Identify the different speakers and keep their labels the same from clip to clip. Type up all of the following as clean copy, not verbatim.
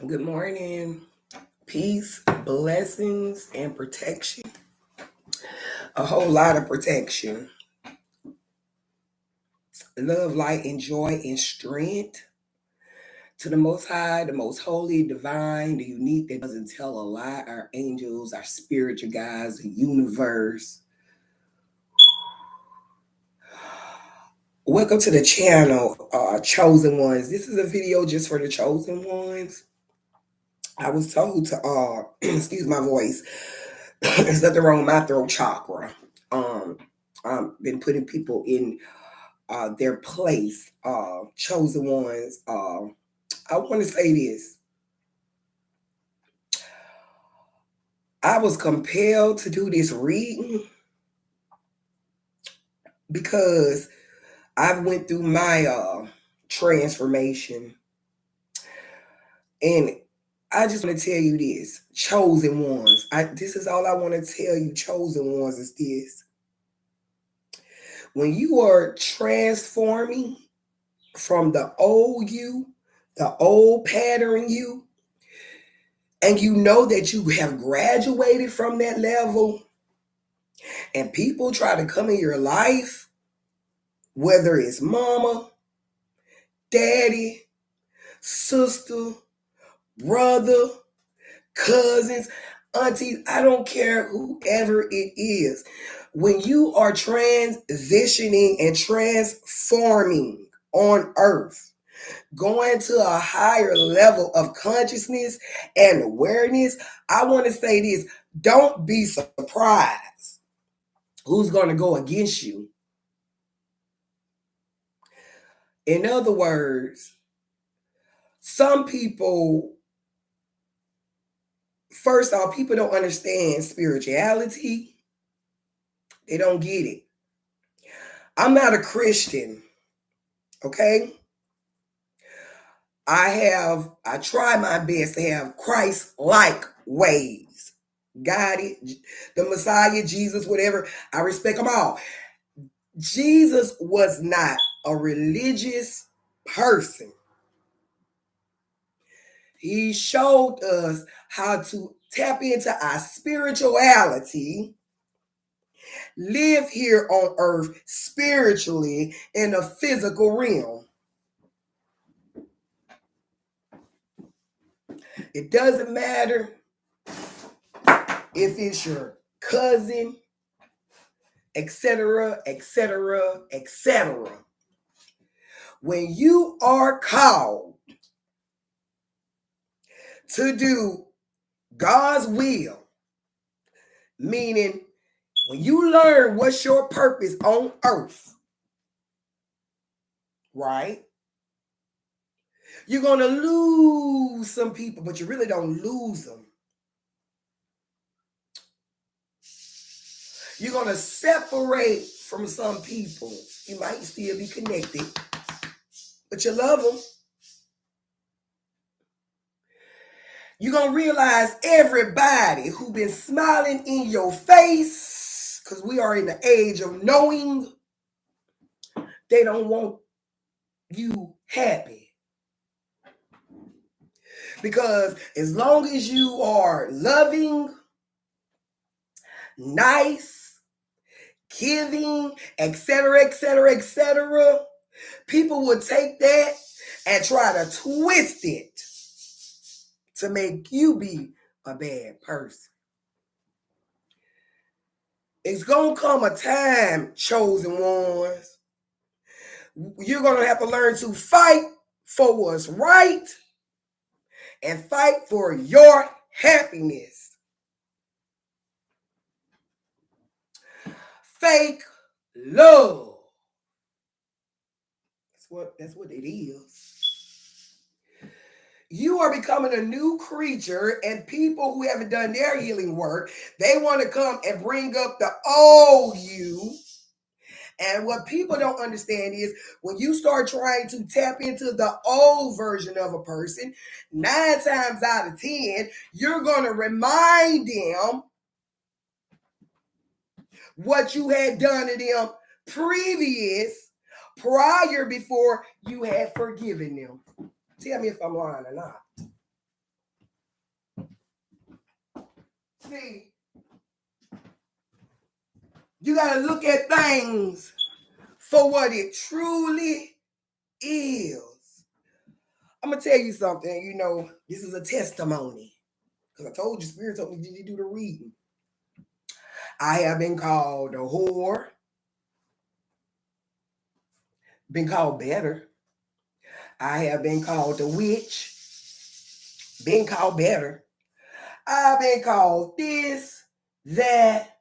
Speaker 1: Good morning. Peace, blessings, and protection. A whole lot of protection. Love, light, and joy and strength to the Most High, the Most Holy, Divine, the unique that doesn't tell a lie, our angels, our spiritual guides, the universe. Welcome to the channel, Chosen Ones. This is a video just for the Chosen Ones. I was told to, excuse my voice, there's nothing wrong with my throat chakra. I've been putting people in their place, chosen ones. I want to say this. I was compelled to do this reading because I went through my transformation, and I just want to tell you this, chosen ones. This is all I want to tell you, chosen ones, is this. When you are transforming from the old you, the old pattern you, and you know that you have graduated from that level, and people try to come in your life, whether it's mama, daddy, sister, brother, cousins, aunties, I don't care, whoever it is. When you are transitioning and transforming on earth, going to a higher level of consciousness and awareness, I want to say this, don't be surprised who's going to go against you. In other words, some people, first off, people don't understand spirituality. They don't get it. I'm not a Christian, okay? I try my best to have Christ-like ways. Got it? The Messiah, Jesus, whatever, I respect them all. Jesus was not a religious person. He showed us how to tap into our spirituality, live here on earth spiritually in a physical realm. It doesn't matter if it's your cousin, etc., etc., etc. When you are called to do God's will, meaning when you learn what's your purpose on earth, right? You're going to lose some people, but you really don't lose them. You're going to separate from some people. You might still be connected, but you love them. You're going to realize everybody who been smiling in your face, because we are in the age of knowing, they don't want you happy. Because as long as you are loving, nice, giving, etc., etc., etc., people will take that and try to twist it to make you be a bad person. It's going to come a time, chosen ones, you're going to have to learn to fight for what's right and fight for your happiness. Fake love. That's what it is. You are becoming a new creature, and people who haven't done their healing work, they want to come and bring up the old you. And what people don't understand is when you start trying to tap into the old version of a person, 9 times out of 10, you're going to remind them what you had done to them prior before you had forgiven them. Tell me if I'm lying or not. See, you got to look at things for what it truly is. I'm going to tell you something. You know, this is a testimony. Because I told you, Spirit told me, did you do the reading? I have been called a whore. Been called better. I have been called a witch. Been called better. I've been called this, that.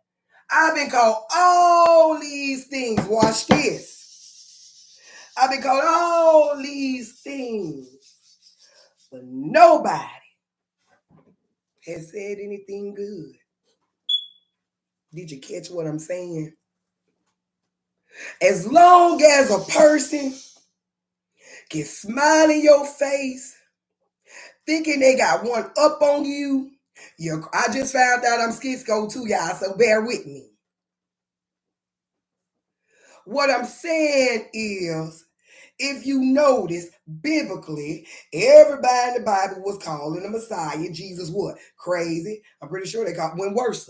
Speaker 1: I've been called all these things. Watch this. I've been called all these things. But nobody has said anything good. Did you catch what I'm saying? As long as a person can smile in your face, thinking they got one up on you, I just found out I'm schizo too, y'all, so bear with me. What I'm saying is, if you notice, biblically, everybody in the Bible was calling the Messiah, Jesus, what? Crazy. I'm pretty sure they went worse.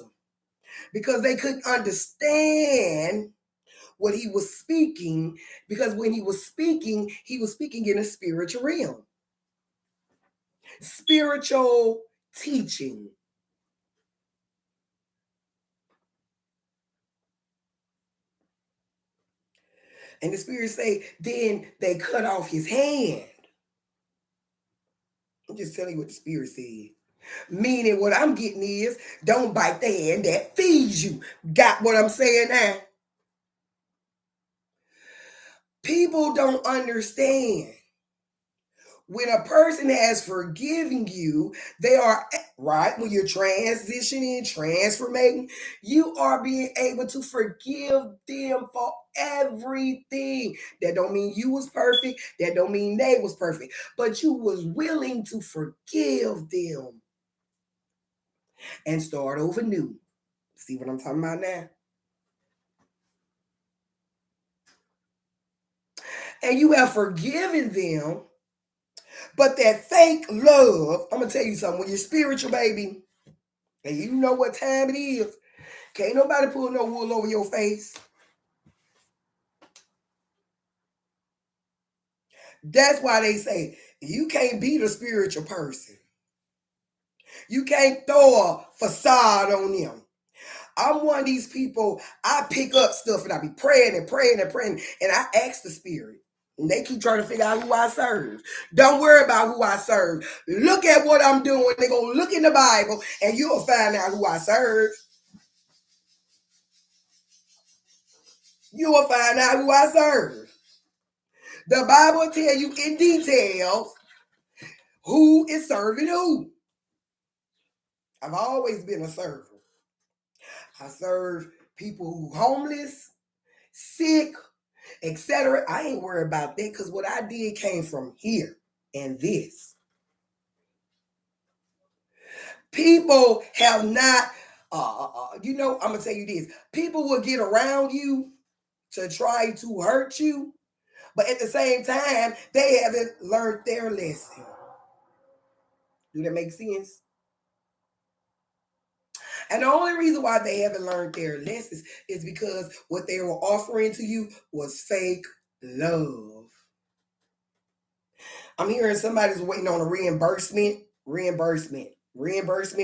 Speaker 1: Because they couldn't understand what he was speaking, because when he was speaking in a spiritual realm. Spiritual teaching. And the Spirit say, then they cut off his hand. I'm just telling you what the Spirit said. Meaning what I'm getting is, don't bite the hand that feeds you. Got what I'm saying now? People don't understand. When a person has forgiven you, they are, right, when you're transitioning, transforming, you are being able to forgive them for everything. That don't mean you was perfect. That don't mean they was perfect. But you was willing to forgive them and start over new. See what I'm talking about now? And you have forgiven them, but that fake love, I'm going to tell you something. When you're spiritual, baby, and you know what time it is, can't nobody pull no wool over your face. That's why they say you can't beat a spiritual person. You can't throw a facade on them. I'm one of these people, I pick up stuff and I be praying and praying and praying, and I ask the Spirit. And they keep trying to figure out who I serve. Don't worry about who I serve. Look at what I'm doing. They're going to look in the Bible and you'll find out who I serve. You will find out who I serve. The Bible will tell you in detail who is serving who. I've always been a server. I serve people who homeless, sick, etc. I ain't worried about that because what I did came from here and this. People have not, I'm going to tell you this. People will get around you to try to hurt you, but at the same time, they haven't learned their lesson. Do that make sense? And the only reason why they haven't learned their lessons is because what they were offering to you was fake love. I'm hearing somebody's waiting on a reimbursement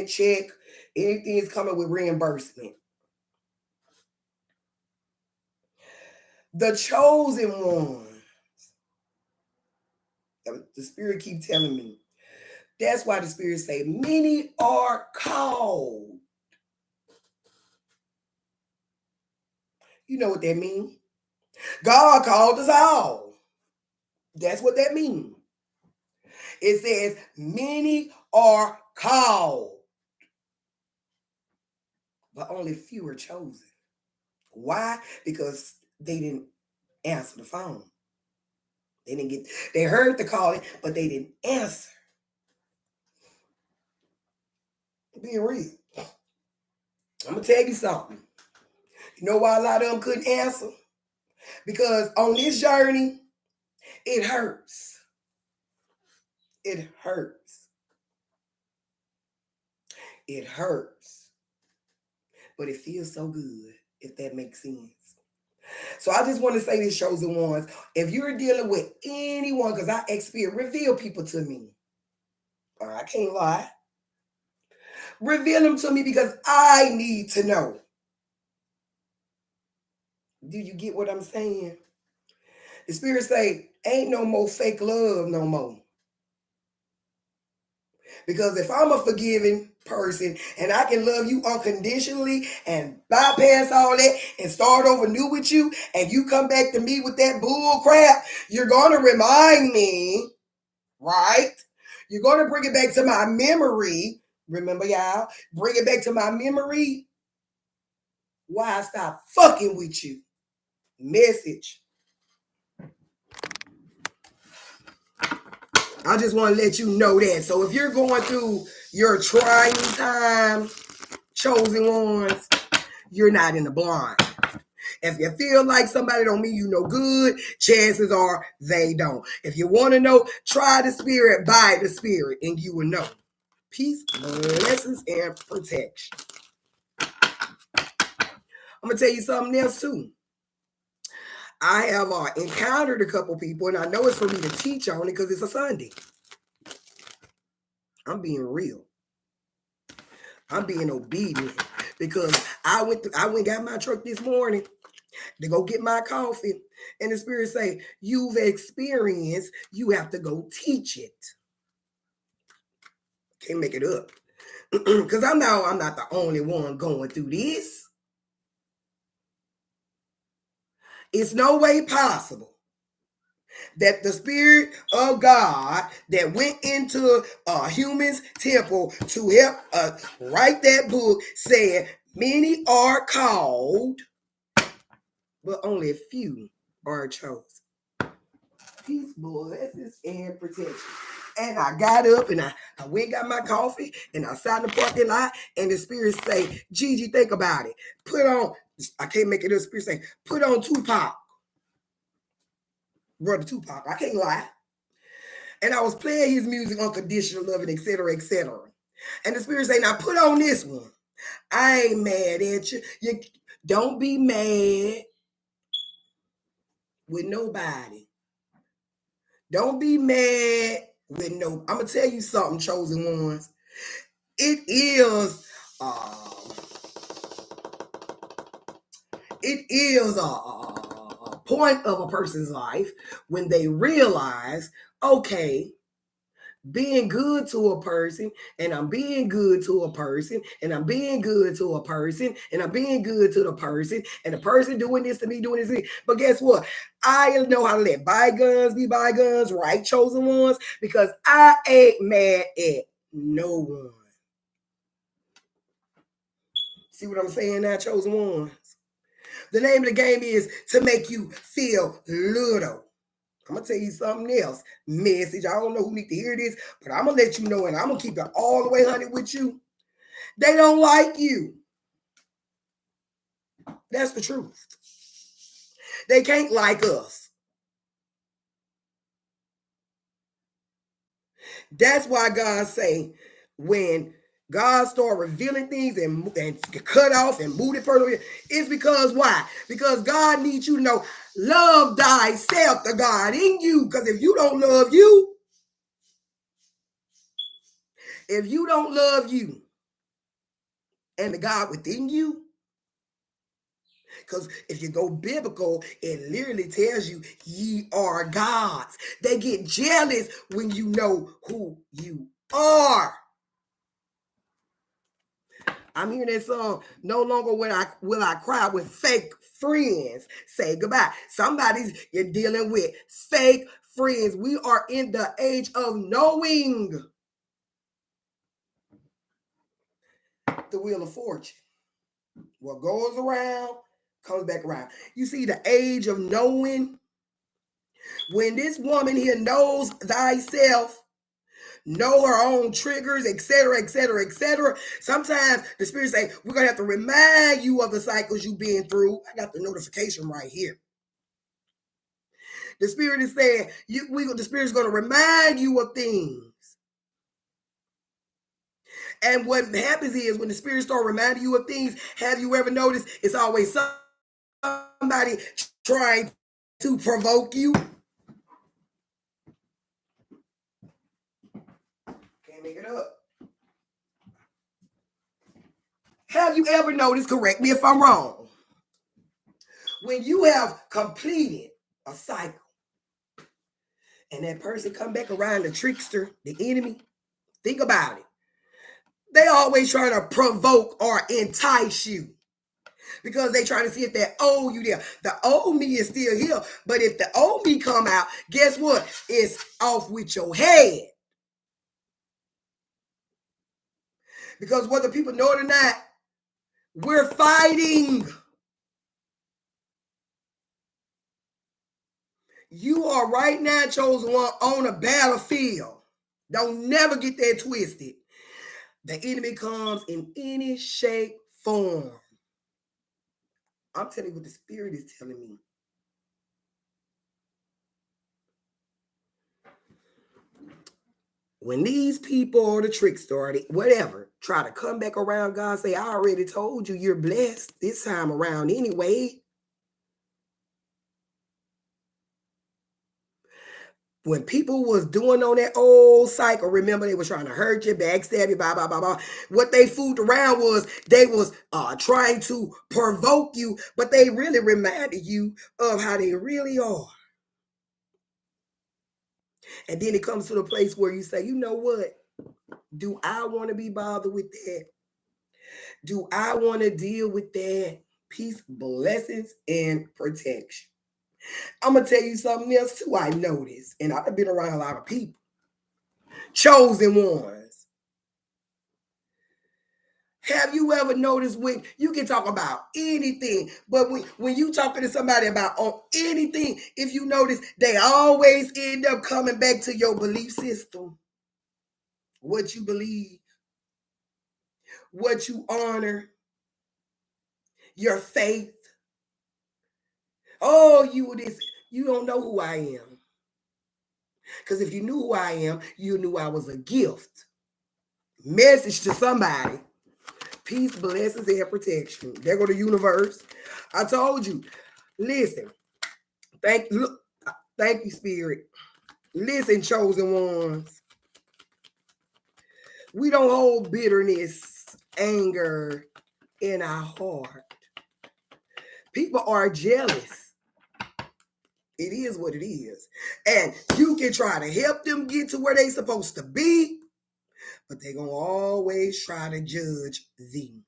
Speaker 1: check. Anything is coming with reimbursement. The chosen ones. The Spirit keep telling me. That's why the Spirit say, many are called. You know what that means? God called us all. That's what that means. It says, many are called, but only few are chosen. Why? Because they didn't answer the phone. They heard the calling, but they didn't answer. Being real. I'm going to tell you something. You know why a lot of them couldn't answer? Because on this journey, it hurts. It hurts. It hurts. but it feels so good, if that makes sense. So I just want to say this, chosen ones, if you're dealing with anyone, because I experience, reveal people to me. I can't lie. Reveal them to me because I need to know. Do you get what I'm saying? The Spirit say, ain't no more fake love no more. Because if I'm a forgiving person and I can love you unconditionally and bypass all that and start over new with you, and you come back to me with that bull crap, you're going to remind me, right? You're going to bring it back to my memory. Remember, y'all? Bring it back to my memory. Why I stop fucking with you. Message. I just want to let you know that. So if you're going through your trying time, chosen ones, you're not in the blind. If you feel like somebody don't mean you no good, chances are they don't. If you want to know, try the Spirit by the Spirit, and you will know. Peace, blessings, and protection. I'm going to tell you something else too. I have encountered a couple people, and I know it's for me to teach on it because it's a Sunday. I'm being real. I'm being obedient because I went and got my truck this morning to go get my coffee, and the Spirit say, you've experienced, you have to go teach it. Can't make it up. Because I know I'm not the only one going through this. It's no way possible that the Spirit of God that went into a human's temple to help write that book said, many are called, but only a few are chosen. Peace, blessings, and protection. And I got up and I went and got my coffee and I sat in the parking lot, and the Spirit say, Gigi, think about it. Put on, I can't make it up, Spirit say, put on Tupac. Brother Tupac, I can't lie. And I was playing his music, Unconditional Love, and etc., etc. And the Spirit say, now put on this one. I ain't mad at you. You don't be mad with nobody. Don't be mad with no. I'm gonna tell you something, chosen ones. It is a point of a person's life when they realize, okay, being good to a person, and I'm being good to a person, and I'm being good to a person, and I'm being good to the person, and the person doing this to me, doing this to me. But guess what? I know how to let bygones be bygones, right, chosen ones, because I ain't mad at no one. See what I'm saying now, chosen ones? The name of the game is to make you feel little. I'm going to tell you something else. Message. I don't know who need to hear this, but I'm going to let you know, and I'm going to keep it all the way 100 with you. They don't like you. That's the truth. They can't like us. That's why God say, when God start revealing things and cut off and move it further, it's because why? Because God needs you to know, love thyself, the God in you. Because if you don't love you, and the God within you, because if you go biblical, it literally tells you ye are gods. They get jealous when you know who you are. I'm hearing that song, no longer will I cry with fake friends. Say goodbye. You're dealing with fake friends. We are in the age of knowing. The wheel of fortune. What goes around comes back around. You see the age of knowing. When this woman here knows thyself, know her own triggers, etc., etc., etc. Sometimes the Spirit say, we're going to have to remind you of the cycles you've been through. I got the notification right here. The Spirit is saying, the Spirit is going to remind you of things. And what happens is when the spirit start reminding you of things, have you ever noticed it's always somebody trying to provoke you? Can't make it up. Have you ever noticed, correct me if I'm wrong, when you have completed a cycle and that person come back around, the trickster, the enemy, think about it. They always trying to provoke or entice you because they trying to see if that old you there. The old me is still here, but if the old me come out, guess what? It's off with your head. Because whether people know it or not, we're fighting. You are right now, chosen one, on a battlefield. Don't never get that twisted. The enemy comes in any shape, form. I'm telling you what the spirit is telling me. When these people or the trickster or whatever try to come back around, God say, I already told you you're blessed this time around anyway. When people was doing on that old cycle, remember they was trying to hurt you, backstab you, blah, blah, blah, blah. What they fooled around was they was trying to provoke you, but they really reminded you of how they really are. And then it comes to the place where you say, you know what? Do I want to be bothered with that? Do I want to deal with that? Peace, blessings, and protection. I'm going to tell you something else too I noticed, and I've been around a lot of people. Chosen ones. Have you ever noticed when you can talk about anything, but when you talking to somebody about on anything, if you notice, they always end up coming back to your belief system, what you believe, what you honor, your faith. Oh, you this, you don't know who I am. Because if you knew who I am, you knew I was a gift. Message to somebody. Peace, blessings, and protection. There go the universe. I told you. Listen. Thank you, Spirit. Listen, chosen ones. We don't hold bitterness, anger in our heart. People are jealous. It is what it is. And you can try to help them get to where they're supposed to be, but they're going to always try to judge thee.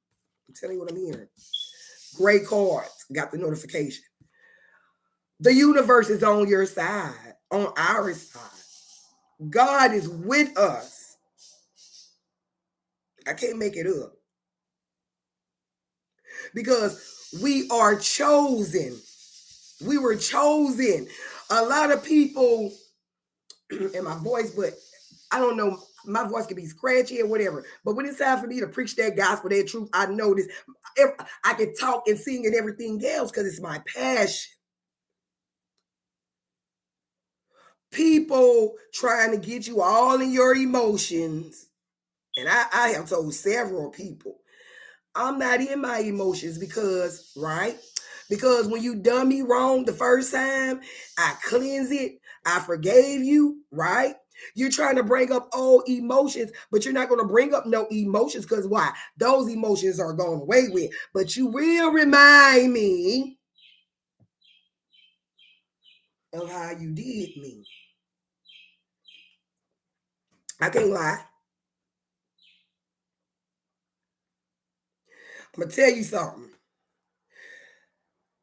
Speaker 1: I'm telling you what I'm hearing. Great cards. Got the notification. The universe is on your side, on our side. God is with us. I can't make it up. Because we are chosen. We were chosen. A lot of people, and my voice, but I don't know, my voice can be scratchy or whatever. But when it's time for me to preach that gospel, that truth, I know this. I can talk and sing and everything else because it's my passion. People trying to get you all in your emotions. And I have told several people, I'm not in my emotions because, right? Because when you done me wrong the first time, I cleanse it. I forgave you, right? You're trying to bring up old emotions, but you're not going to bring up no emotions because why? Those emotions are going away with. But you will remind me of how you did me. I can't lie. I'm going to tell you something.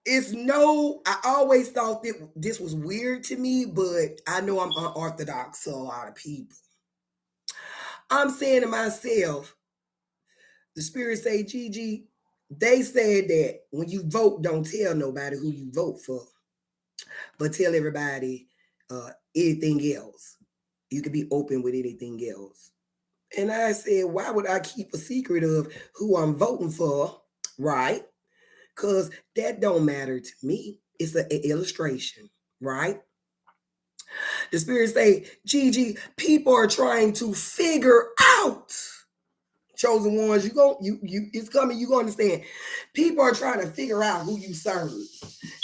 Speaker 1: I always thought that this was weird to me, but I know I'm unorthodox to a lot of people. I'm saying to myself, the spirit say, Gigi, they said that when you vote, don't tell nobody who you vote for, but tell everybody anything else. You can be open with anything else. And I said, why would I keep a secret of who I'm voting for? Right? Because that don't matter to me. It's an illustration, right? The spirit say, Gigi, people are trying to figure out. chosen ones, it's coming, you gonna understand. People are trying to figure out who you serve.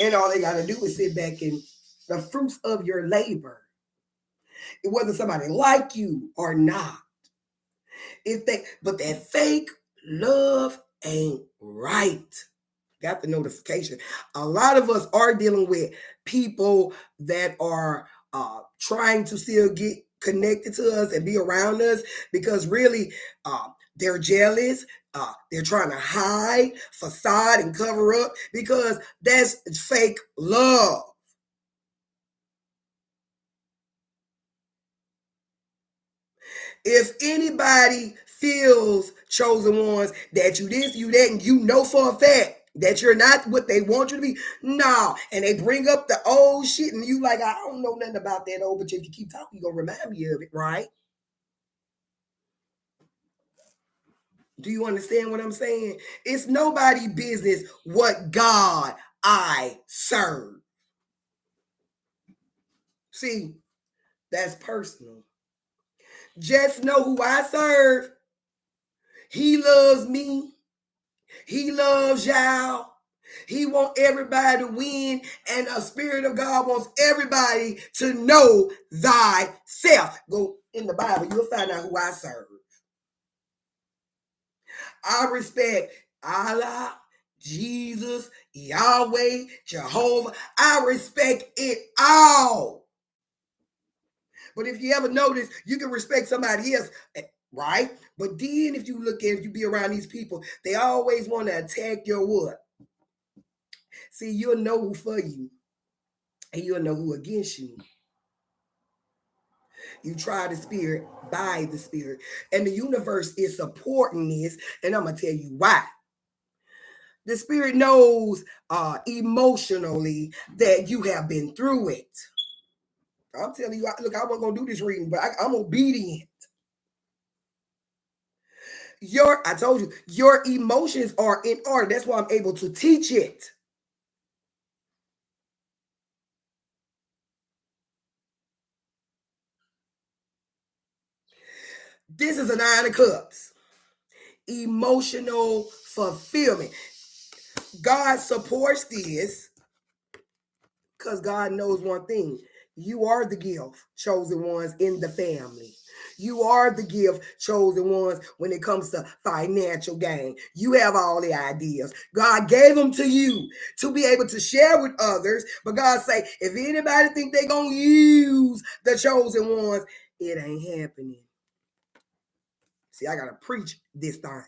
Speaker 1: And all they gotta do is sit back and the fruits of your labor. Whether somebody like you or not. But that fake love ain't right. Got the notification. A lot of us are dealing with people that are trying to still get connected to us and be around us because really they're jealous. They're trying to hide, facade, and cover up because that's fake love. If anybody feels, chosen ones, that you this, you that, and you know for a fact that you're not what they want you to be, no. And they bring up the old shit, and you like, I don't know nothing about that old, but if you keep talking, you're gonna remind me of it, right? Do you understand what I'm saying? It's nobody business what God I serve. See, that's personal. Just know who I serve. He loves me. He loves y'all. He wants everybody to win, and the Spirit of God wants everybody to know thyself. Go in the Bible, you'll find out who I serve. I respect Allah, Jesus, Yahweh, Jehovah. I respect it all. But if you ever notice, you can respect somebody else, right? But then if you look at, if you be around these people, they always want to attack your what? See, you'll know who for you, and you'll know who against you. You try the spirit by the spirit. And the universe is supporting this, and I'm going to tell you why. The spirit knows emotionally that you have been through it. I'm telling you, look, I wasn't going to do this reading, but I'm obedient. I told you, your emotions are in order. That's why I'm able to teach it. This is a 9 of Cups. Emotional fulfillment. God supports this because God knows one thing. You are the gift, chosen ones in the family. You are the gift, chosen ones when it comes to financial gain. You have all the ideas. God gave them to you to be able to share with others. But God say, if anybody think they're going to use the chosen ones, it ain't happening. See, I got to preach this thing.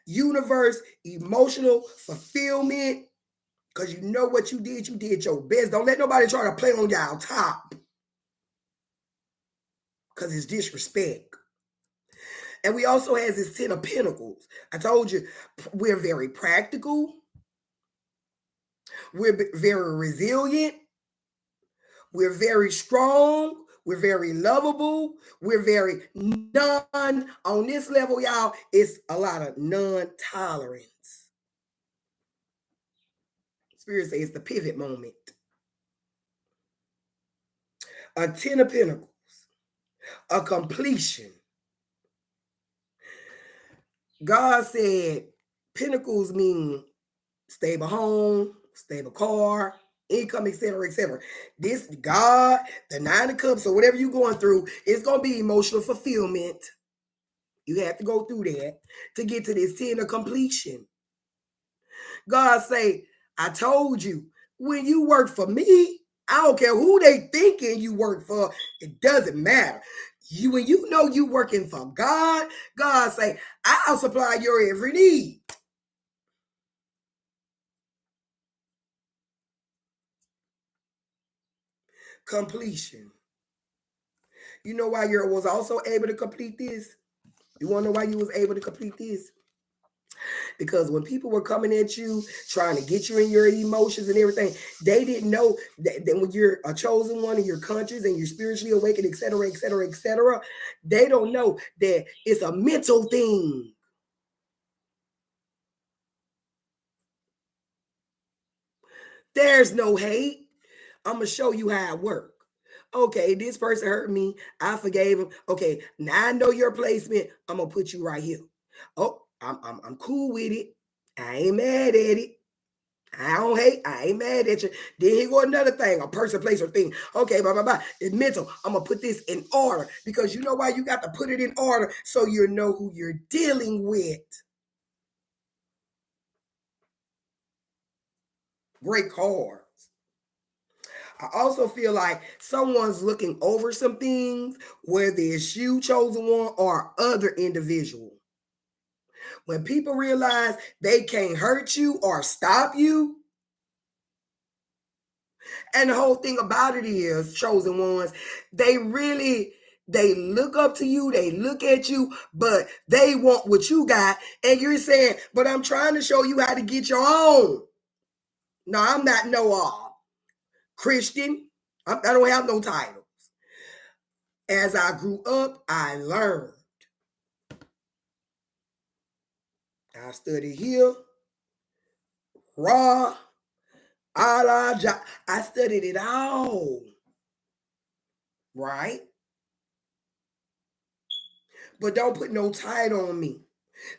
Speaker 1: Universe, emotional fulfillment, because you know what you did your best. Don't let nobody try to play on y'all top. Because it's disrespect. And we also have this 10 of Pentacles. I told you, we're very practical. We're very resilient. We're very strong. We're very lovable. We're very on this level, y'all, it's a lot of non-tolerance. Spirit says it's the pivot moment. A 10 of Pentacles. A completion. God said Pentacles mean stable home, stable car, income, etc., etc. This God, the 9 of Cups, or whatever you're going through, it's going to be emotional fulfillment. You have to go through that to get to this 10 of completion. God say, I told you, when you work for me, I don't care who they thinking you work for, it doesn't matter. When you know you working for God, God say, I'll supply your every need. Completion. You know why you was also able to complete this? You want to know why you was able to complete this? Because when people were coming at you, trying to get you in your emotions and everything, they didn't know that when you're a chosen one and you're conscious and you're spiritually awakened, etc., etc., etc., they don't know that it's a mental thing. There's no hate. I'm going to show you how it works. Okay, this person hurt me. I forgave him. Okay, now I know your placement. I'm gonna put you right here. Oh, I'm cool with it. I ain't mad at it. I don't hate. I ain't mad at you. Then here go another thing, a person, place, or thing. Okay, blah, blah, blah. It's mental. I'm going to put this in order because you know why you got to put it in order so you know who you're dealing with. Break cards. I also feel like someone's looking over some things, whether it's you, chosen one, or other individual. When people realize they can't hurt you or stop you, and the whole thing about it is, chosen ones, they look up to you, they look at you, but they want what you got. And you're saying, but I'm trying to show you how to get your own. No, I'm not no Christian. I don't have no title. As I grew up, I learned. I studied here, Ra, Allah, I studied it all. Right? But don't put no title on me.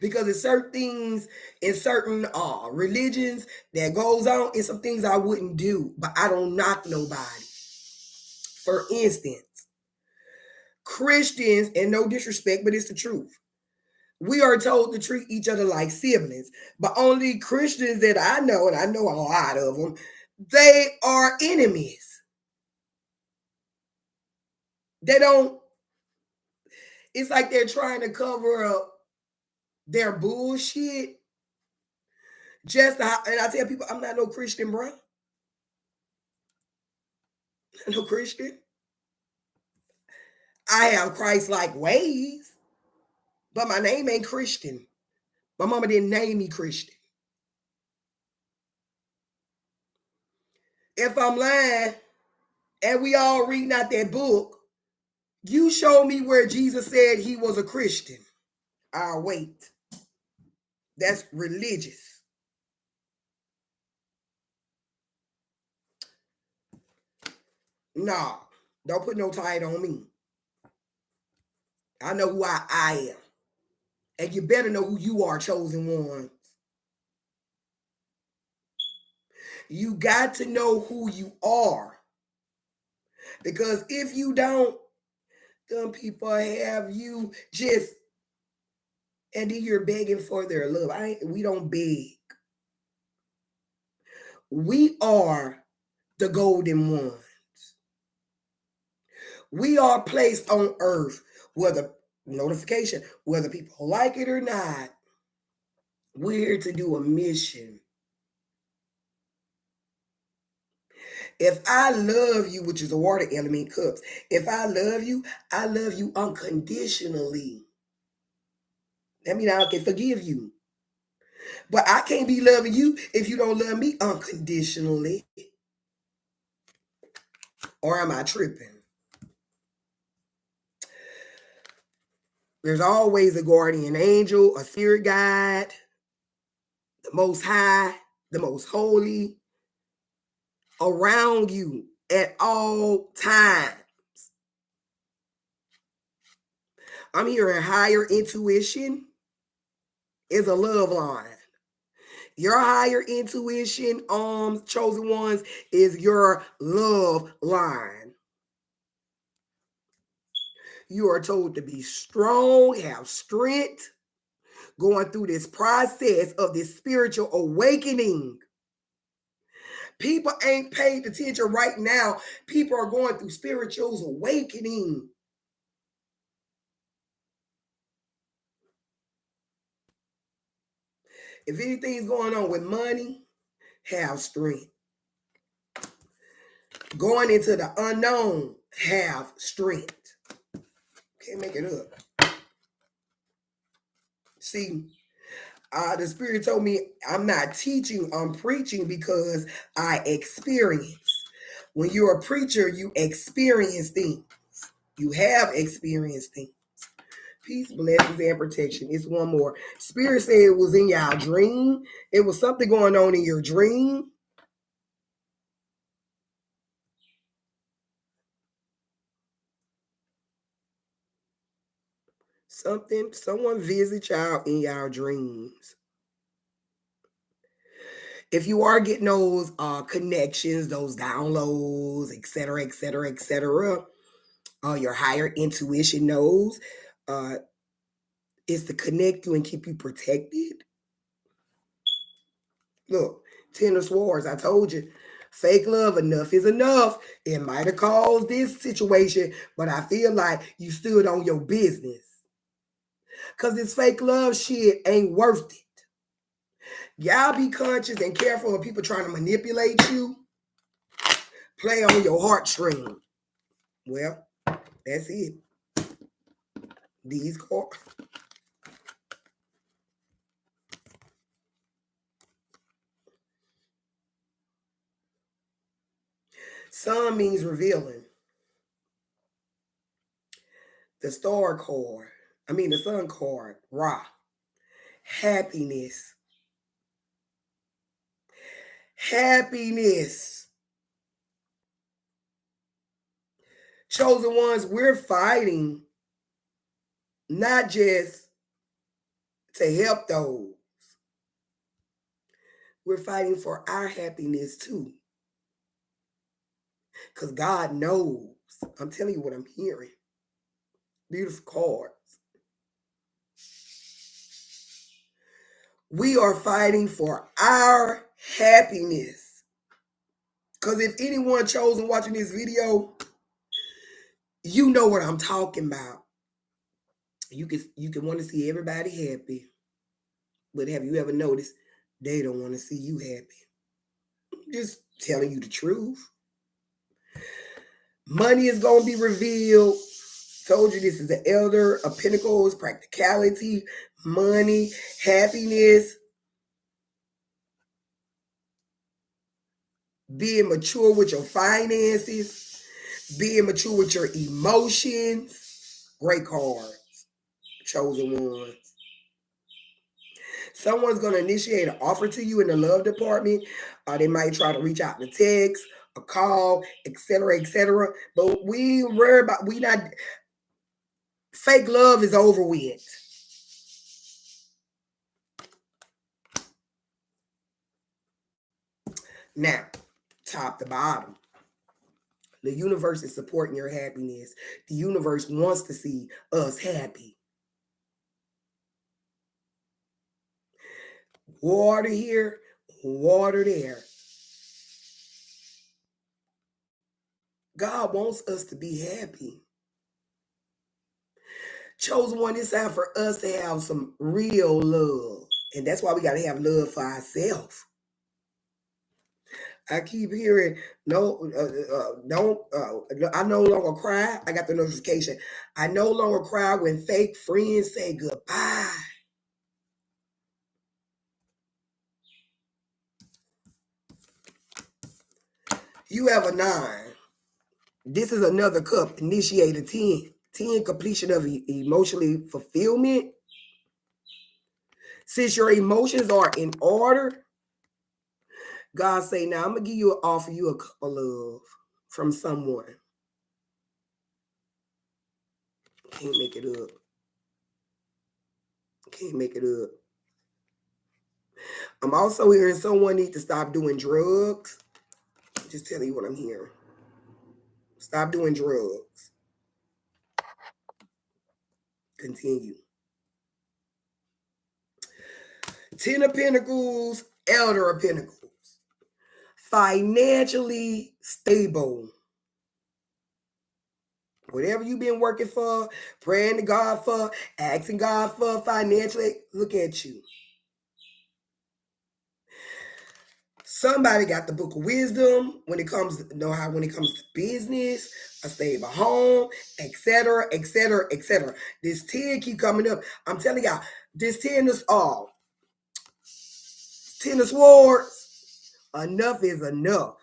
Speaker 1: Because there's certain things in certain religions that goes on, and some things I wouldn't do, but I don't knock nobody. For instance, Christians, and no disrespect, but it's the truth. We are told to treat each other like siblings, but only Christians that I know, and I know a lot of them, they are enemies. They don't, it's like they're trying to cover up their bullshit. And I tell people, I'm not no Christian, bro. No Christian. I have Christ-like ways, but my name ain't Christian. My mama didn't name me Christian. If I'm lying and we all reading out that book, you show me where Jesus said he was a Christian. I'll wait. That's religious. Nah, don't put no title on me. I know who I am. And you better know who you are, chosen ones. You got to know who you are. Because if you don't, some people have you just, and then you're begging for their love. We don't beg. We are the golden ones. We are placed on earth, whether people like it or not. We're here to do a mission. If I love you, which is a water element, cups, if I love you unconditionally. That means I can forgive you. But I can't be loving you if you don't love me unconditionally. Or am I tripping? There's always a guardian angel, a spirit guide, the most high, the most holy, around you at all times. I'm hearing higher intuition is a love line. Your higher intuition, chosen ones, is your love line. You are told to be strong, have strength, going through this process of this spiritual awakening. People ain't paid attention right now. People are going through spiritual awakening. If anything's going on with money, have strength. Going into the unknown, have strength. Can't make it up. See, the Spirit told me I'm not teaching, I'm preaching because I experience. When you're a preacher, you experience things. You have experienced things. Peace, blessings, and protection. It's one more. Spirit said it was in your dream. It was something going on in your dream. Someone visit y'all in y'all dreams. If you are getting those connections, those downloads, etc., etc., etc., your higher intuition knows uh, is to connect you and keep you protected. Look, Ten of Swords, I told you, fake love, enough is enough. It might have caused this situation, but I feel like you stood on your business. Because this fake love shit ain't worth it. Y'all be conscious and careful of people trying to manipulate you, play on your heartstring. Well, that's it. These cards. Sun means revealing. The star card, the sun card, Ra. Happiness. Happiness. Chosen ones, we're fighting not just to help those, we're fighting for our happiness too. Because God knows. I'm telling you what I'm hearing. Beautiful cards. We are fighting for our happiness. Because if anyone chosen watching this video, you know what I'm talking about. You can want to see everybody happy. But have you ever noticed they don't want to see you happy? I'm just telling you the truth. Money is going to be revealed. Told you this is the Elder of Pentacles, practicality, money, happiness, being mature with your finances, being mature with your emotions. Great cards, chosen ones. Someone's going to initiate an offer to you in the love department. They might try to reach out in a text, a call, etc., etc. But we not. Fake love is over with. Now, top to bottom, the universe is supporting your happiness. The universe wants to see us happy. Water here, water there. God wants us to be happy. Chosen one, it's time for us to have some real love. And that's why we got to have love for ourselves. I keep hearing, no, don't, I no longer cry. I got the notification. I no longer cry when fake friends say goodbye. You have a 9. This is another cup, initiate a 10. 10, completion of emotionally fulfillment. Since your emotions are in order, God say, now I'm going to offer you a cup of love from someone. Can't make it up. Can't make it up. I'm also hearing someone need to stop doing drugs. Just telling you what I'm hearing. Stop doing drugs. Continue. 10 of Pentacles, Elder of Pentacles. Financially stable. Whatever you've been working for, praying to God for, asking God for financially, look at you. Somebody got the book of wisdom when it comes to business, a stable home, etc., etc., etc. This 10 keep coming up. I'm telling y'all, this 10 is all. 10 of Swords. Enough is enough.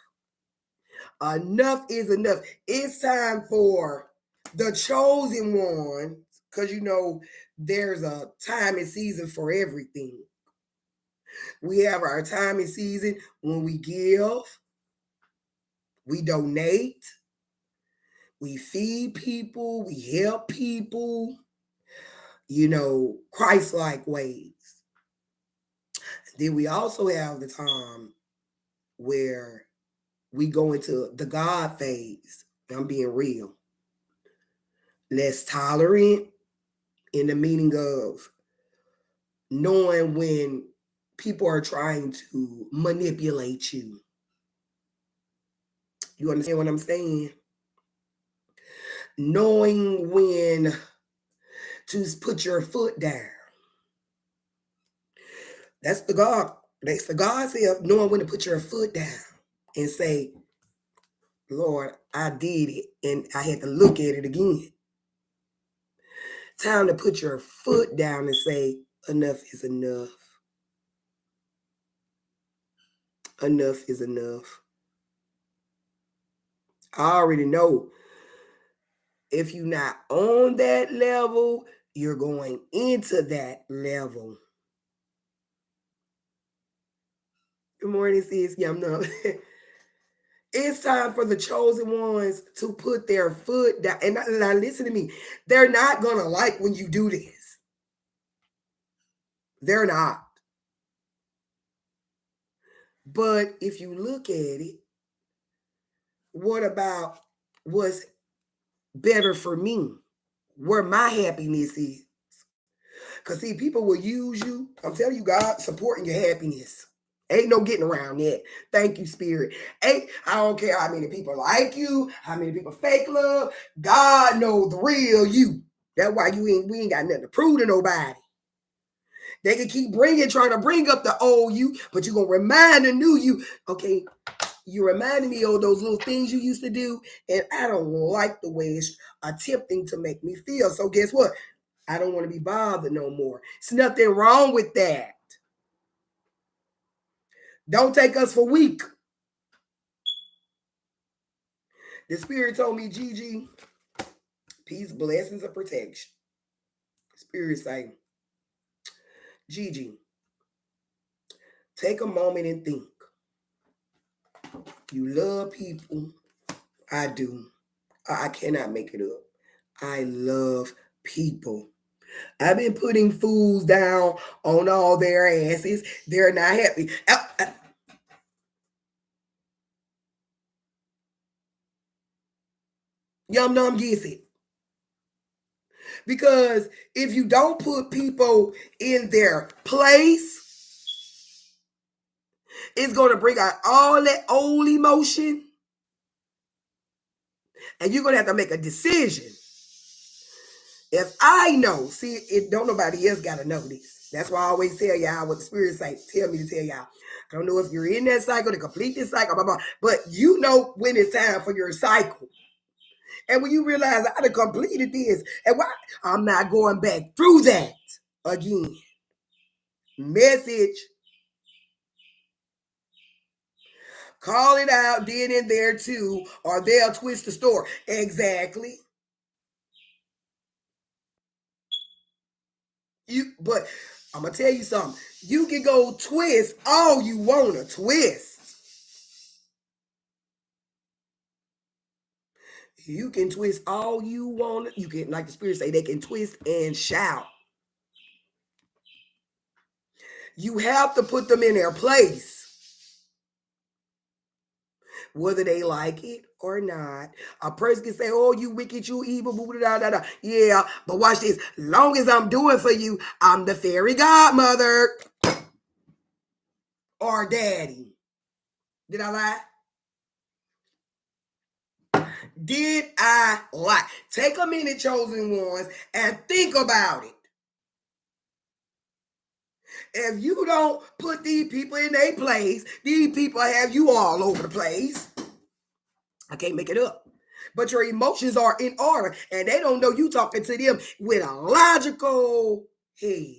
Speaker 1: Enough is enough. It's time for the chosen one, because there's a time and season for everything. We have our time and season when we give, we donate, we feed people, we help people. Christ-like ways. Then we also have the time where we go into the God phase. I'm being real. Less tolerant, in the meaning of knowing when people are trying to manipulate you. You understand what I'm saying? Knowing when to put your foot down. That's the God. That's the God self, knowing when to put your foot down and say, Lord, I did it, and I had to look at it again. Time to put your foot down and say, enough is enough. Enough is enough. I already know if you're not on that level, you're going into that level. Good morning, sis. Yeah, I'm not. It's time for the chosen ones to put their foot down. And now listen to me. They're not going to like when you do this. They're not. But if you look at it, what about what's better for me? Where my happiness is. Because see, people will use you. I'm telling you, God supporting your happiness. Ain't no getting around that. Thank you, Spirit. I don't care how many people like you, how many people fake love. God knows the real you. That's why we ain't got nothing to prove to nobody. They can keep trying to bring up the old you, but you're going to remind the new you. Okay, you reminded me of those little things you used to do, and I don't like the way it's attempting to make me feel. So guess what? I don't want to be bothered no more. There's nothing wrong with that. Don't take us for weak. The Spirit told me, Gigi, peace, blessings, and protection. Spirit say, Gigi, take a moment and think. You love people. I do. I cannot make it up. I love people. I've been putting fools down on all their asses. They're not happy. Yum Num gets it. Because if you don't put people in their place, it's going to bring out all that old emotion. And you're going to have to make a decision. If I know, see, don't nobody else got to know this. That's why I always tell y'all what the Spirit say. Tell me to tell y'all. I don't know if you're in that cycle to complete this cycle, blah, blah, but you know when it's time for your cycle. And when you realize I done completed this, and why I'm not going back through that again. Message. Call it out, then in there too, or they'll twist the story. Exactly. But I'm gonna tell you something. You can go twist all you wanna twist. You can twist all you want. You can, like the Spirit say, they can twist and shout. You have to put them in their place. Whether they like it or not. A person can say, oh, you wicked, you evil, boo, da, da, da. Yeah, but watch this. Long as I'm doing for you, I'm the fairy godmother. Or daddy. Did I lie? Did I lie? Take a minute, chosen ones, and think about it. If you don't put these people in their place, these people have you all over the place. I can't make it up. But your emotions are in order, and they don't know you talking to them with a logical head.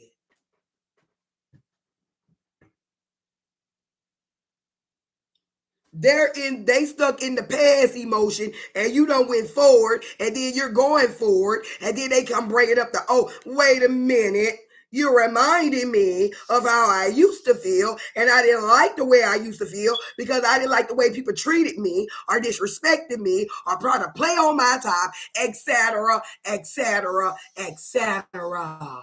Speaker 1: They stuck in the past emotion, and you don't went forward, and then you're going forward, and then they come bringing up oh, wait a minute. You're reminding me of how I used to feel, and I didn't like the way I used to feel because I didn't like the way people treated me or disrespected me or tried to play on my time, etc., etc., etc.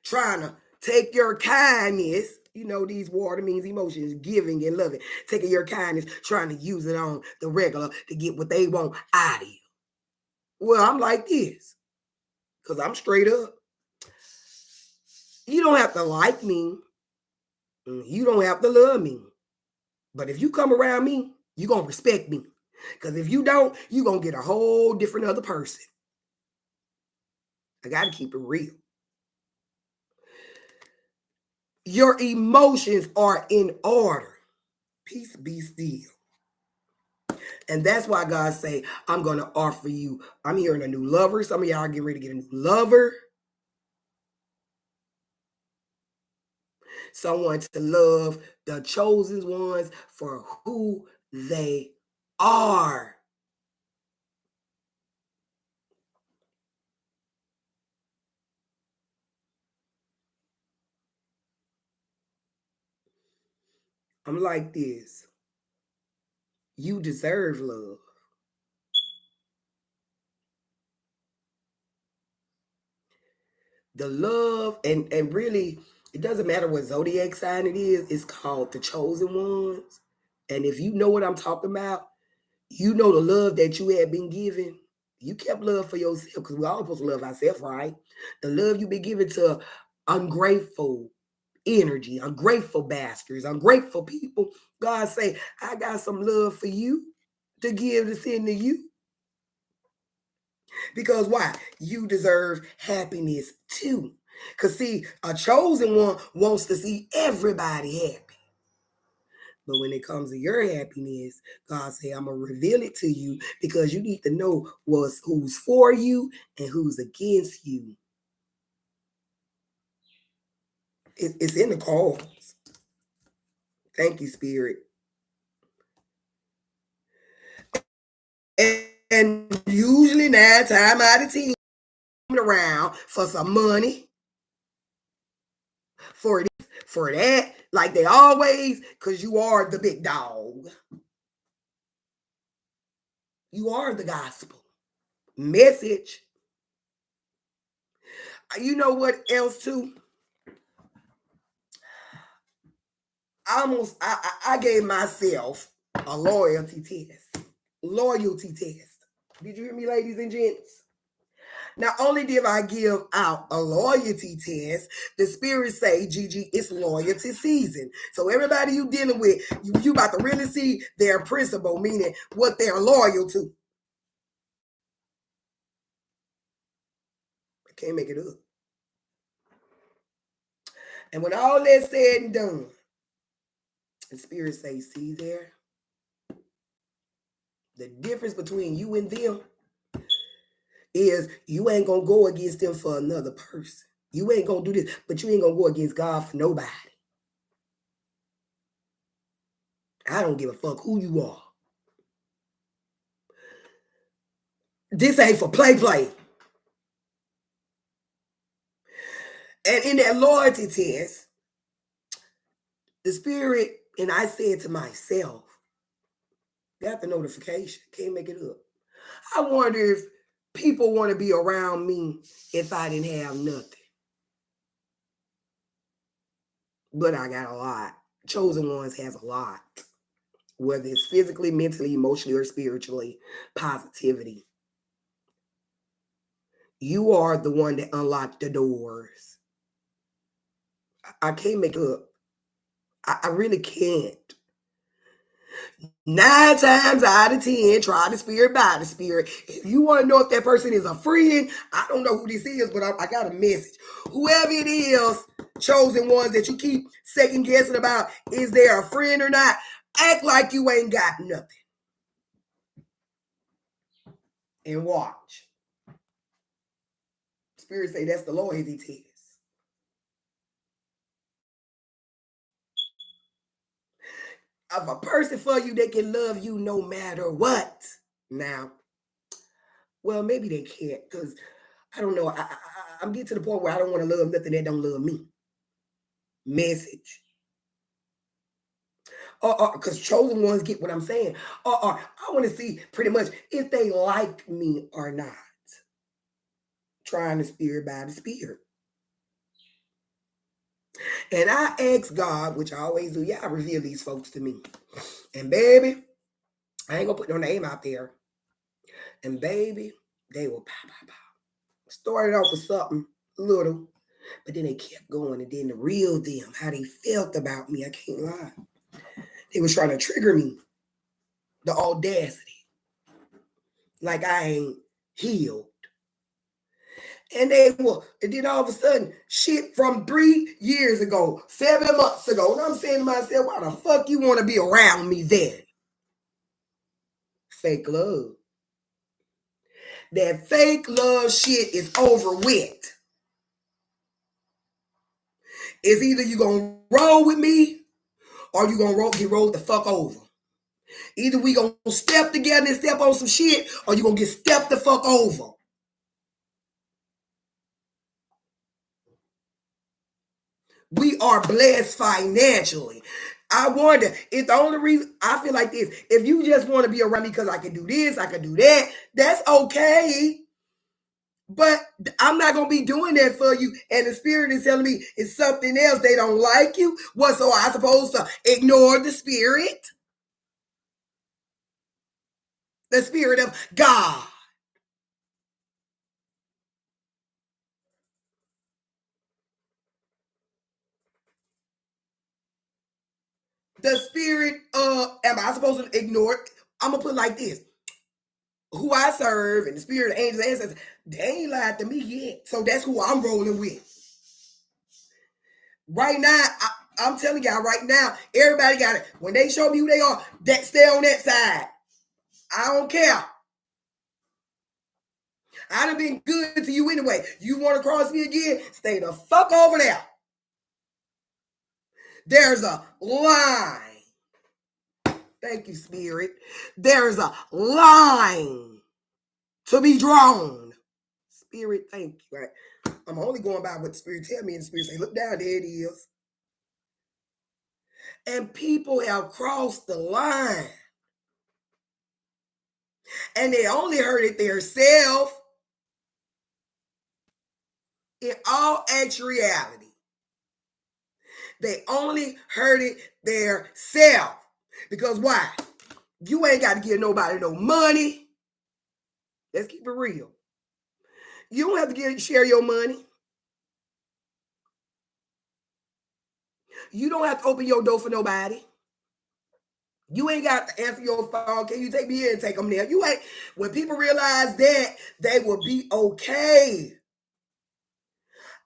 Speaker 1: Trying to take your kindness, these water means emotions, giving and loving, taking your kindness, trying to use it on the regular to get what they want out of you. Well, I'm like this because I'm straight up. You don't have to like me. You don't have to love me. But if you come around me, you're going to respect me. Because if you don't, you're going to get a whole different other person. I got to keep it real. Your emotions are in order. Peace be still. And that's why God say, I'm going to offer you. I'm hearing a new lover. Some of y'all are getting ready to get a new lover. Someone to love the chosen ones for who they are. I'm like this. You deserve love. The love and really, it doesn't matter what zodiac sign it is. It's called the chosen ones. And if you know what I'm talking about, you know the love that you had been given. You kept love for yourself because we all supposed to love ourselves, right? The love you've been given to ungrateful energy, ungrateful bastards, ungrateful people. God say, I got some love for you to give to send to you. Because why? You deserve happiness too. Because see, a chosen one wants to see everybody happy. But when it comes to your happiness, God say, I'm going to reveal it to you because you need to know who's for you and who's against you. It's in the cards. Thank you, Spirit. And usually 9 times out of 10, around for some money, for this, for that, like they always, because you are the big dog. You are the gospel message. You know what else too? I gave myself a loyalty test. Loyalty test. Did you hear me, ladies and gents? Not only did I give out a loyalty test, the Spirit say, Gigi, it's loyalty season. So everybody you dealing with, you about to really see their principle, meaning what they're loyal to. I can't make it up. And when all that's said and done, the Spirit say, see there? The difference between you and them is you ain't gonna go against them for another person. You ain't gonna do this, but you ain't gonna go against God for nobody. I don't give a fuck who you are. This ain't for play. And in that loyalty test, the Spirit, and I said to myself, got the notification, can't make it up. I wonder if people want to be around me if I didn't have nothing. But I got a lot. Chosen ones has a lot. Whether it's physically, mentally, emotionally, or spiritually, positivity. You are the one that unlocked the doors. I can't make it up. I really can't. 9 times out of 10, try the Spirit by the Spirit. If you want to know if that person is a friend, I don't know who this is, but I got a message. Whoever it is, chosen ones that you keep second guessing about, is there a friend or not? Act like you ain't got nothing. And watch. Spirit say that's the loyalty test. Of a person for you that can love you no matter what. Now, well, maybe they can't, because I don't know. I'm getting to the point where I don't want to love nothing that don't love me. Message. Because chosen ones get what I'm saying. I want to see pretty much if they like me or not. Trying the spirit by the spirit. And I ask God, which I always do, yeah, I reveal these folks to me. And baby, I ain't gonna put no name out there. And baby, they will pop, pop, pop. Started off with something little, but then they kept going. And then the real them, how they felt about me, I can't lie. They was trying to trigger me. The audacity. Like I ain't healed. And then all of a sudden, shit from 3 years ago, 7 months ago. And I'm saying to myself, why the fuck you want to be around me then? Fake love. That fake love shit is over with. It's either you gonna roll with me or you gonna get rolled the fuck over. Either we gonna step together and step on some shit or you gonna get stepped the fuck over. We are blessed financially. I wonder if the only reason I feel like this, if you just want to be around me because I can do this, I can do that, that's okay. But I'm not going to be doing that for you. And the spirit is telling me it's something else. They don't like you. What, so I supposed to ignore the spirit? The spirit of God. The spirit of, am I supposed to ignore it? I'm going to put it like this. Who I serve and the spirit of angels and ancestors, they ain't lied to me yet. So that's who I'm rolling with. Right now, I'm telling y'all right now, everybody got it. When they show me who they are, that stay on that side. I don't care. I done been good to you anyway. You want to cross me again? Stay the fuck over there. There's a line. Thank you, Spirit. There's a line to be drawn. Spirit, thank you. Right? I'm only going by what the Spirit tell me, and the Spirit say, look down, there it is. And people have crossed the line. And they only heard it themselves. In all actuality, they only heard it themselves. Because why? You ain't got to give nobody no money. Let's keep it real. You don't have to share your money. You don't have to open your door for nobody. You ain't got to answer your phone. Can you take me here and take them there? You ain't. When people realize that, they will be okay.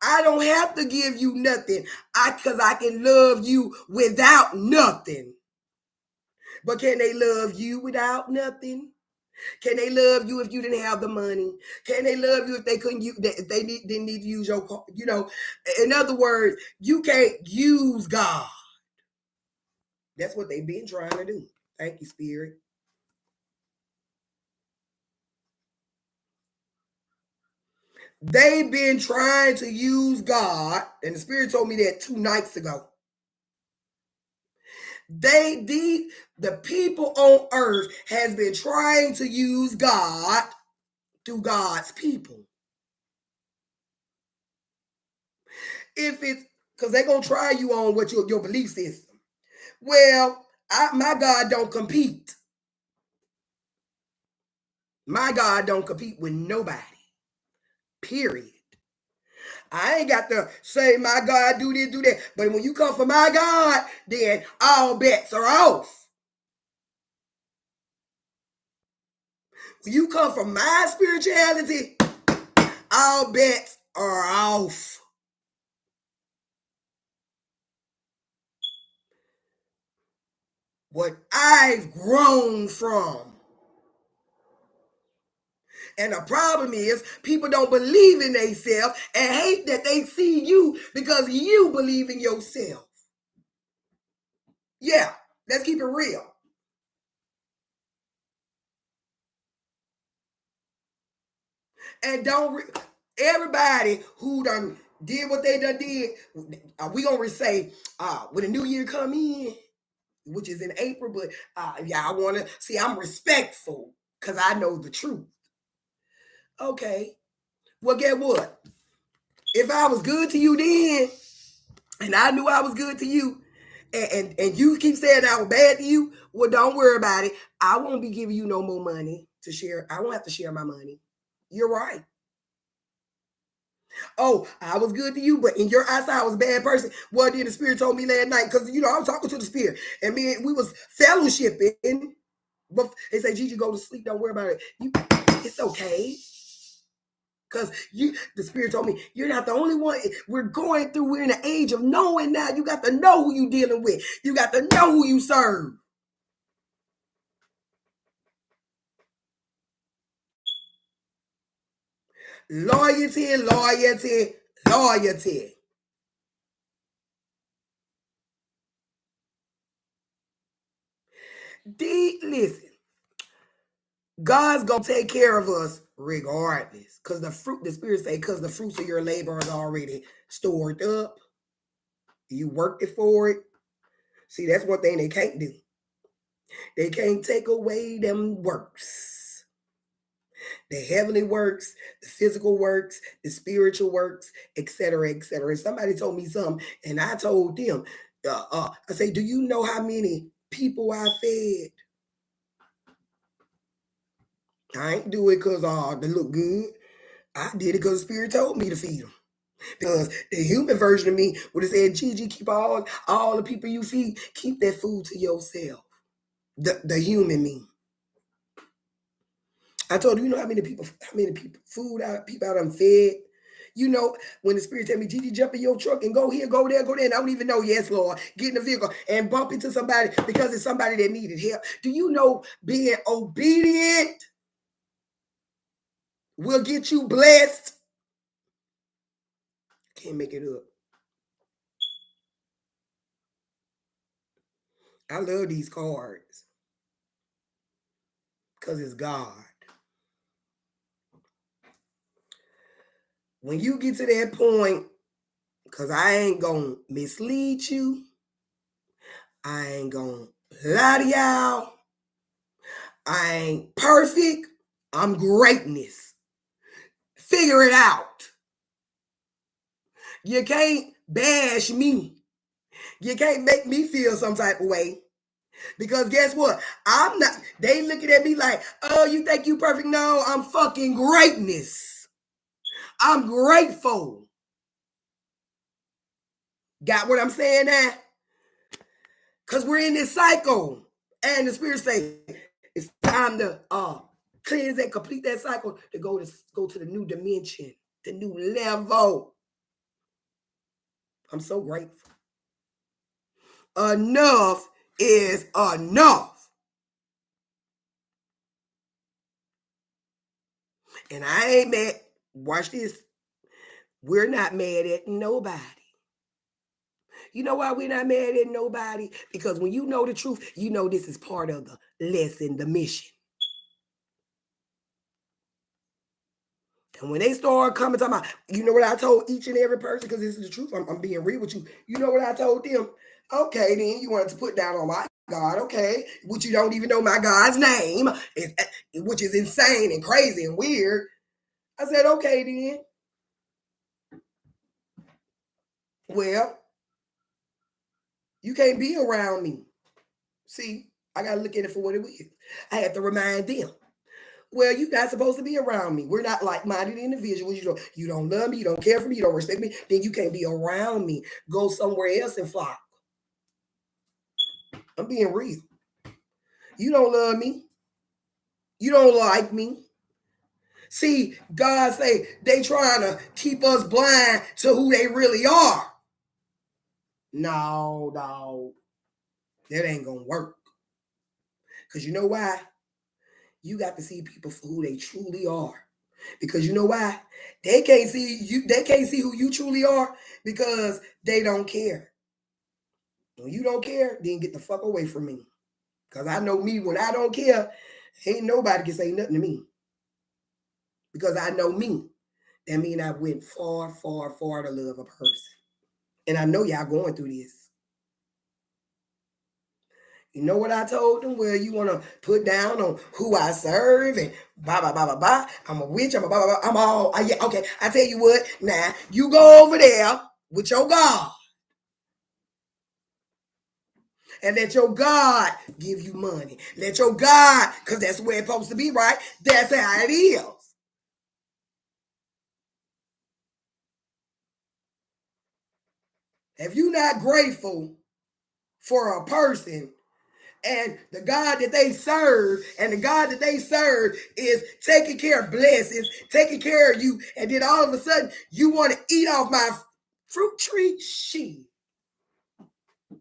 Speaker 1: I don't have to give you nothing. Because I can love you without nothing. But can they love you without nothing? Can they love you if you didn't have the money? Can they love you if they couldn't use, if they didn't need to use your car? You know, in other words, you can't use God. That's what they've been trying to do. Thank you, Spirit. They've been trying to use God, and the Spirit told me that 2 nights ago. The people on earth has been trying to use God through God's people. If it's because they're gonna try you on what your belief system. Well, my God don't compete. My God don't compete with nobody. Period. I ain't got to say my God do this, do that. But when you come for my God, then all bets are off. When you come from my spirituality, all bets are off. What I've grown from. And the problem is people don't believe in themselves and hate that they see you because you believe in yourself. Yeah, let's keep it real. And don't Everybody who done did what they done did, we gonna say, when the new year come in, which is in April, but yeah, I wanna see, I'm respectful because I know the truth. Okay. Well, get what? If I was good to you then, and I knew I was good to you, and you keep saying I was bad to you, well, don't worry about it. I won't be giving you no more money to share. I won't have to share my money. You're right. Oh, I was good to you, but in your eyes, I was a bad person. Well, then the spirit told me last night, because I was talking to the spirit, and we was fellowshipping. But they say, Gigi, go to sleep. Don't worry about it. It's okay. Because the spirit told me, you're not the only one. We're in the age of knowing now. You got to know who you dealing with. You got to know who you serve. Loyalty, loyalty, loyalty. Listen, God's gonna take care of us regardless. Because the spirit say, because the fruits of your labor is already stored up. You worked it for it. See, that's one thing they can't do. They can't take away them works. The heavenly works, the physical works, the spiritual works, etc., etc. And somebody told me something, and I told them, I say, do you know how many people I fed? I ain't do it because they look good. I did it because the spirit told me to feed them. Because the human version of me would have said, Gigi, keep all the people you feed, keep that food to yourself. The human me. I told you, how many people people out and fed. When the spirit tell me, Gigi, jump in your truck and go here, go there, go there, and I don't even know, yes, Lord, get in the vehicle and bump into somebody because it's somebody that needed help. Do you know being obedient will get you blessed? Can't make it up. I love these cards because it's God. When you get to that point, because I ain't going to mislead you, I ain't going to lie to y'all, I ain't perfect, I'm greatness. Figure it out. You can't bash me. You can't make me feel some type of way. Because guess what? I'm not, they looking at me like, oh, you think you perfect? No, I'm fucking greatness. I'm grateful. Got what I'm saying now? Because we're in this cycle. And the spirit say, it's time to cleanse and complete that cycle to go to the new dimension, the new level. I'm so grateful. Enough is enough. And I ain't mad. Watch this. We're not mad at nobody. You know why we're not mad at nobody? Because when you know the truth, you know this is part of the lesson, the mission. And when they start coming, talking about, you know what I told each and every person, because this is the truth, I'm being real with you. You know what I told them? Okay, then you wanted to put down on my God, okay, which you don't even know my God's name, which is insane and crazy and weird. I said, okay, then. Well, you can't be around me. See, I got to look at it for what it is. I had to remind them. Well, you're not supposed to be around me. We're not like-minded individuals. You don't love me. You don't care for me. You don't respect me. Then you can't be around me. Go somewhere else and flock. I'm being real. You don't love me. You don't like me. See, God say they trying to keep us blind to who they really are. No, that ain't gonna work. Because you know why? You got to see people for who they truly are. Because you know why? They can't see you, they can't see who you truly are because they don't care. When you don't care, then get the fuck away from me. Because I know me, when I don't care, ain't nobody can say nothing to me. Because I know me. That means I went far, far, far to love a person. And I know y'all going through this. You know what I told them? Well, you want to put down on who I serve and blah, blah, blah, blah, blah. I'm a witch. I'm a blah, blah, blah. I'm all, yeah, okay. I tell you what, now you go over there with your God and let your God give you money. Let your God, because that's where it's supposed to be, right? That's how it is. If you're not grateful for a person, and the God that they serve, and the God that they serve is taking care of blessings, taking care of you, and then all of a sudden you want to eat off my fruit tree? She.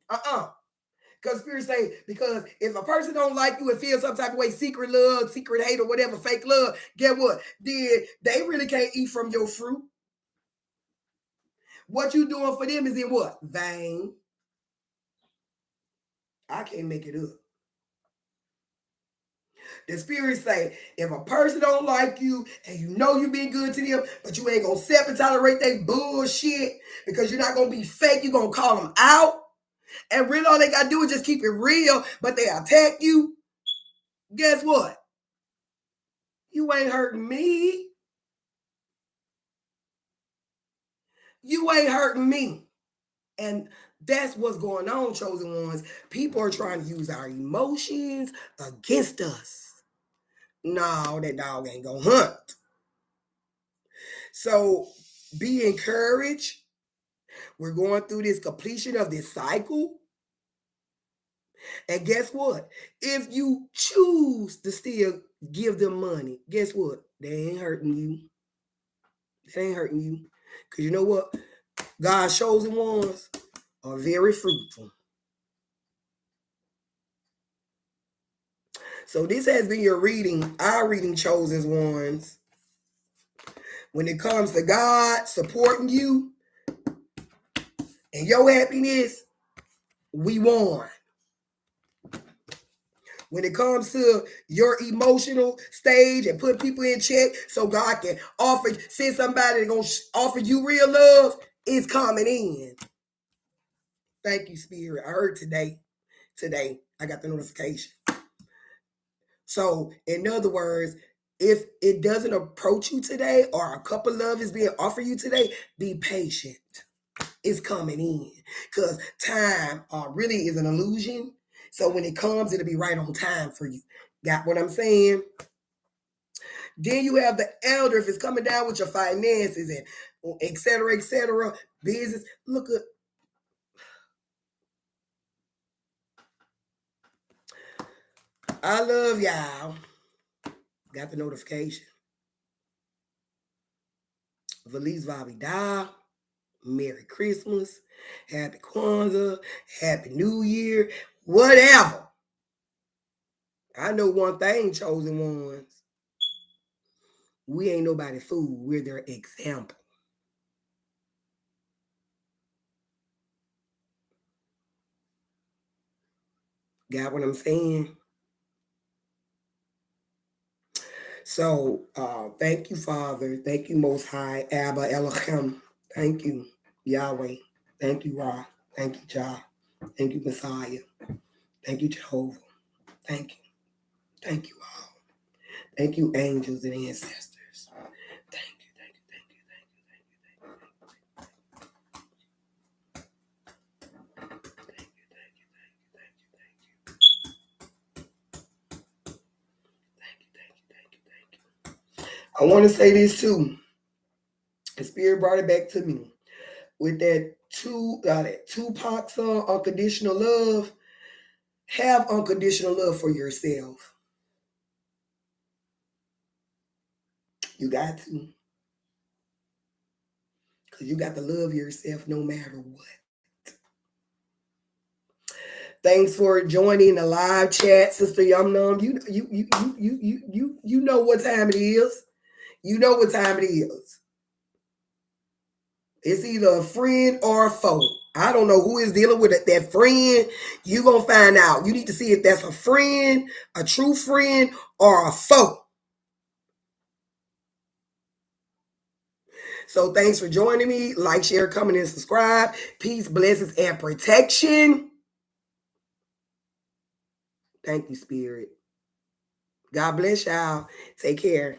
Speaker 1: Because Spirit say, because if a person don't like you and feel some type of way, secret love, secret hate, or whatever, fake love, get what? Then they really can't eat from your fruit. What you doing for them is in what? Vain. I can't make it up. The Spirit say, if a person don't like you and you know you been good to them, but you ain't gonna accept and tolerate they bullshit because you're not gonna be fake, you're gonna call them out. And really all they gotta do is just keep it real, but they attack you. Guess what? You ain't hurting me. You ain't hurting me. And that's what's going on, chosen ones. People are trying to use our emotions against us. No, that dog ain't gonna hunt. So be encouraged. We're going through this completion of this cycle. And guess what? If you choose to still give them money, guess what? They ain't hurting you. They ain't hurting you. Because you know what? God's chosen ones are very fruitful. So this has been your reading, our reading, chosen ones. When it comes to God supporting you and your happiness, we won. When it comes to your emotional stage and put people in check so God can send somebody that's going to offer you real love, it's coming in. Thank you, Spirit. I heard today, I got the notification. So, in other words, if it doesn't approach you today or a cup of love is being offered you today, be patient. It's coming in because time really is an illusion. So when it comes, it'll be right on time for you. Got what I'm saying? Then you have the elder if it's coming down with your finances and et cetera, business. Look at. I love y'all. Got the notification. Feliz Navidad. Merry Christmas. Happy Kwanzaa. Happy New Year. Whatever. I know one thing, chosen ones. We ain't nobody fool. We're their example. Got what I'm saying? So thank you, Father. Thank you, Most High, Abba, Elohim. Thank you, Yahweh. Thank you, Ra. Thank you, Jah. Thank you, Messiah. Thank you, Jehovah. Thank you. Thank you all. Thank you, angels and ancestors. Thank you, thank you, thank you, thank you, thank you, thank you, thank you, thank you, thank you, thank you, thank you, thank you, thank you, thank you. I want to say this too. The Spirit brought it back to me with that Tupac song, "Unconditional Love." Have unconditional love for yourself. You got to. Because you got to love yourself no matter what. Thanks for joining the live chat, Sister Yum Num. You know what time it is. You know what time it is. It's either a friend or a foe. I don't know who is dealing with it. That friend, you're going to find out. You need to see if that's a friend, a true friend, or a foe. So thanks for joining me. Like, share, comment, and subscribe. Peace, blessings, and protection. Thank you, Spirit. God bless y'all. Take care.